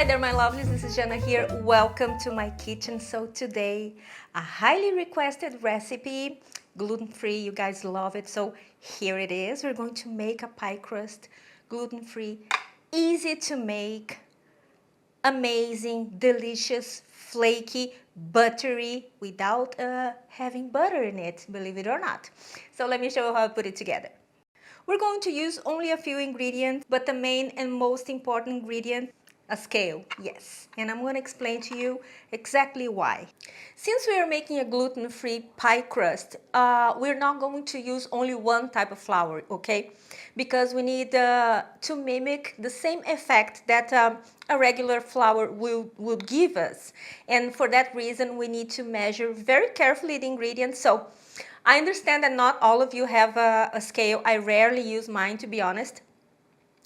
Hi there, my lovelies, this is Jana here. Welcome to my kitchen. So today, a highly requested recipe, gluten-free. You guys love it, so here it is. We're going to make a pie crust, gluten-free, easy to make, amazing, delicious, flaky, buttery, without having butter in it, believe it or not. So let me show you how I put it together. We're going to use only a few ingredients, but the main and most important ingredient, a scale, yes. And I'm going to explain to you exactly why. Since we are making a gluten-free pie crust, we're not going to use only one type of flour, okay? Because we need to mimic the same effect that a regular flour will give us. And for that reason, we need to measure very carefully the ingredients. So I understand that not all of you have a scale. I rarely use mine, to be honest.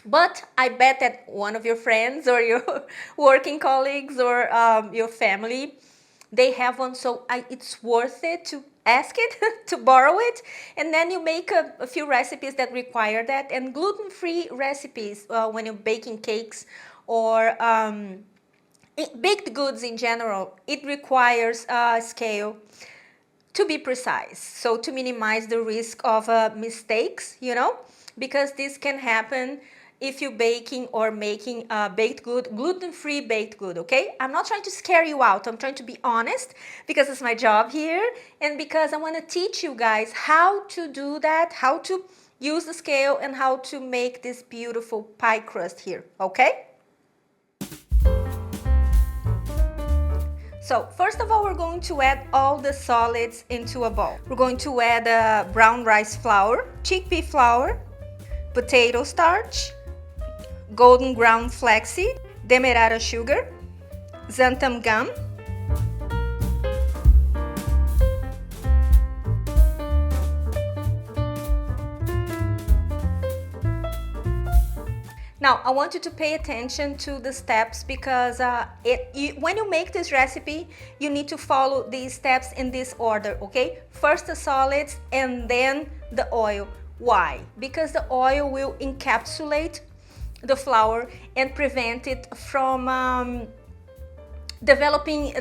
But I bet that one of your friends or your working colleagues or your family, they have one, so it's worth it to ask it, to borrow it, and then you make a few recipes that require that. And gluten-free recipes, when you're baking cakes or baked goods in general, it requires a scale to be precise, so to minimize the risk of mistakes, you know, because this can happen if you're baking or making a baked good, gluten-free baked good, okay? I'm not trying to scare you out. I'm trying to be honest because it's my job here and because I want to teach you guys how to do that, how to use the scale and how to make this beautiful pie crust here, okay? So first of all, we're going to add all the solids into a bowl. We're going to add brown rice flour, chickpea flour, potato starch, golden ground flaxseed, demerara sugar, xanthan gum, Now, I want you to pay attention to the steps because when you make this recipe, you need to follow these steps in this order, okay? First the solids and then the oil. Why? Because the oil will encapsulate the flour and prevent it from developing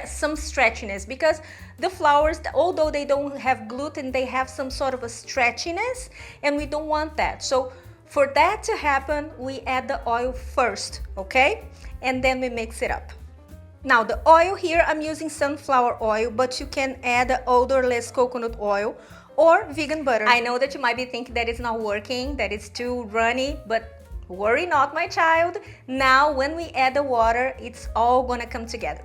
some stretchiness, because the flours, although they don't have gluten, they have some sort of a stretchiness and we don't want that. So for that to happen, we add the oil first, okay? And then we mix it up. Now the oil here, I'm using sunflower oil, but you can add odorless coconut oil or vegan butter. I know that you might be thinking that it's not working, that it's too runny, but worry not, my child. Now when we add the water, it's all gonna come together.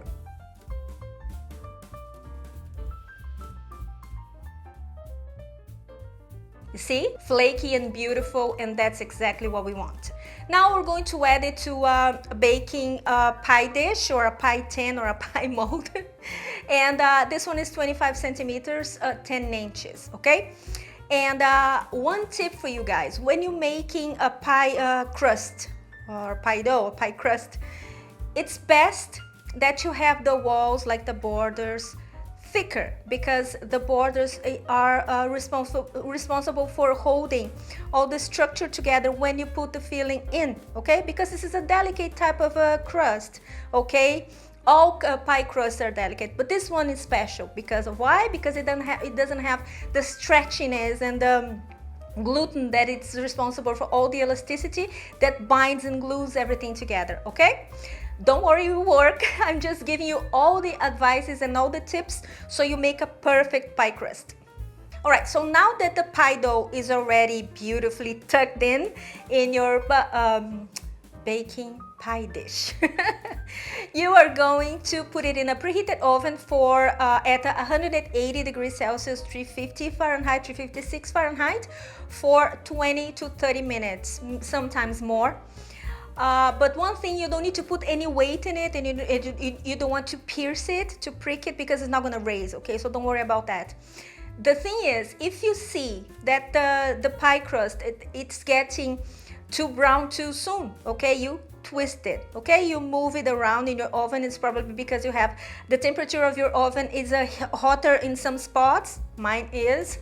You see? Flaky and beautiful, and that's exactly what we want. Now we're going to add it to a baking pie dish or a pie tin or a pie mold. And this one is 25 centimeters, 10 inches, okay? And one tip for you guys, when you're making a pie crust or pie dough, a pie crust, it's best that you have the walls, like the borders, thicker, because the borders are responsible for holding all the structure together when you put the filling in, okay? Because this is a delicate type of a crust, okay? All pie crusts are delicate, but this one is special because of why? Because it doesn't have the stretchiness and the gluten that it's responsible for all the elasticity that binds and glues everything together, okay? Don't worry, it will work. I'm just giving you all the advices and all the tips so you make a perfect pie crust. All right, so now that the pie dough is already beautifully tucked in your baking pie dish, you are going to put it in a preheated oven for at 180 degrees Celsius, 350 Fahrenheit, 356 Fahrenheit for 20 to 30 minutes, sometimes more. But one thing, you don't need to put any weight in it, and you don't want to pierce it, to prick it, because it's not going to raise, okay? So don't worry about that. The thing is, if you see that the pie crust, it's getting too brown too soon, okay, you twist it, okay? You move it around in your oven. It's probably because you have the temperature of your oven is hotter in some spots. Mine is.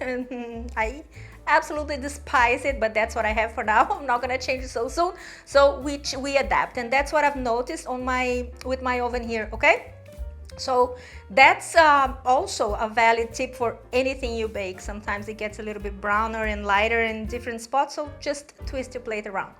I absolutely despise it, but that's what I have for now. I'm not gonna change it so soon. So we adapt, and that's what I've noticed on with my oven here. Okay. So that's also a valid tip for anything you bake. Sometimes it gets a little bit browner and lighter in different spots, so just twist your plate around.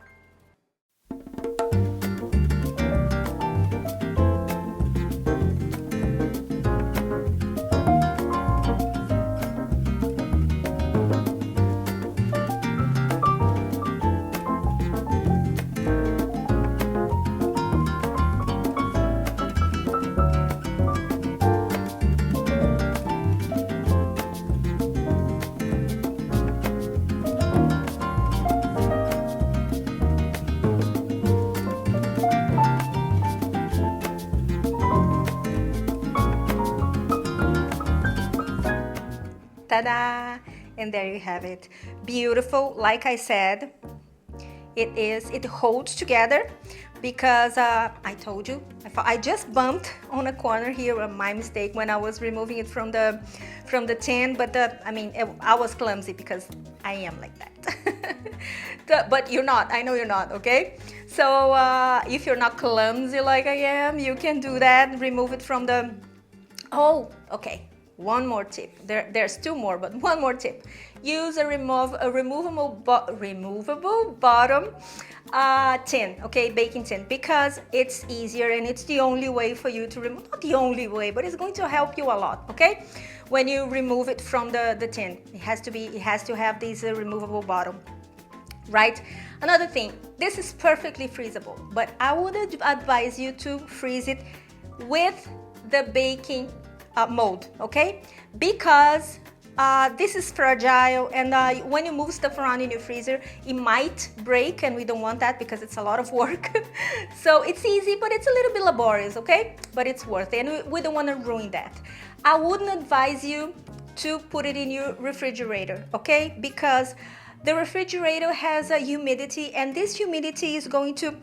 Ta-da! And there you have it. Beautiful. Like I said, it holds together because I told you, I just bumped on a corner here, my mistake when I was removing it from the tin, but I was clumsy because I am like that. But you're not, I know you're not, okay? So if you're not clumsy like I am, you can do that, remove it from the, oh, okay. One more tip. There's two more, but one more tip. Use a removable bottom tin, okay, baking tin, because it's easier and it's the only way for you to remove. Not the only way, but it's going to help you a lot, okay? When you remove it from the tin, it has to have this removable bottom, right? Another thing, this is perfectly freezable, but I would advise you to freeze it with the baking mold, okay? Because this is fragile, and when you move stuff around in your freezer, it might break, and we don't want that because it's a lot of work. So it's easy, but it's a little bit laborious, okay? But it's worth it, and we don't want to ruin that. I wouldn't advise you to put it in your refrigerator, okay? Because the refrigerator has a humidity, and this humidity is going to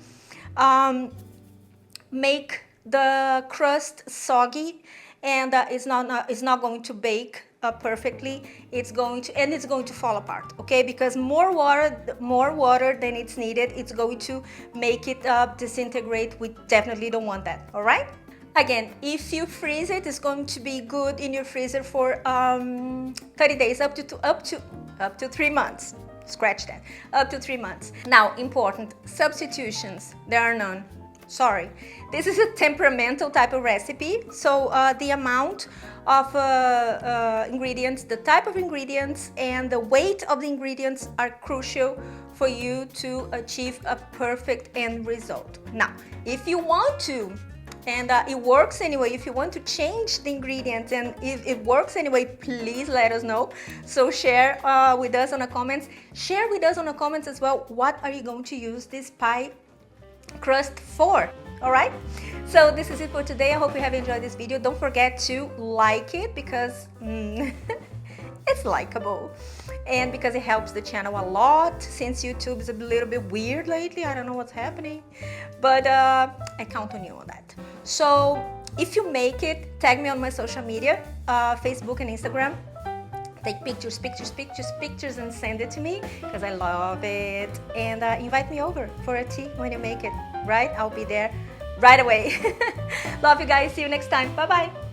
make the crust soggy, and it's not going to bake perfectly. It's going to fall apart, okay? Because more water than it's needed, it's going to make it disintegrate. We definitely don't want that. All right. Again, if you freeze it, it's going to be good in your freezer for 30 days, up to 3 months. Scratch that. Up to 3 months. Now, important substitutions. There are none. Sorry, this is a temperamental type of recipe, so the amount of ingredients, the type of ingredients, and the weight of the ingredients are crucial for you to achieve a perfect end result. Now, if you want to, and it works anyway, if you want to change the ingredients and if it works anyway, please let us know. So share with us on the comments. Share with us on the comments as well, what are you going to use this pie crust for? All right, so this is it for today. I hope you have enjoyed this video. Don't forget to like it because it's likable, and because it helps the channel a lot, since YouTube is a little bit weird lately. I don't know what's happening, but I count on you on that. So if you make it, tag me on my social media, Facebook and Instagram. Take pictures and send it to me because I love it. And invite me over for a tea when you make it, right? I'll be there right away. Love you guys. See you next time. Bye-bye.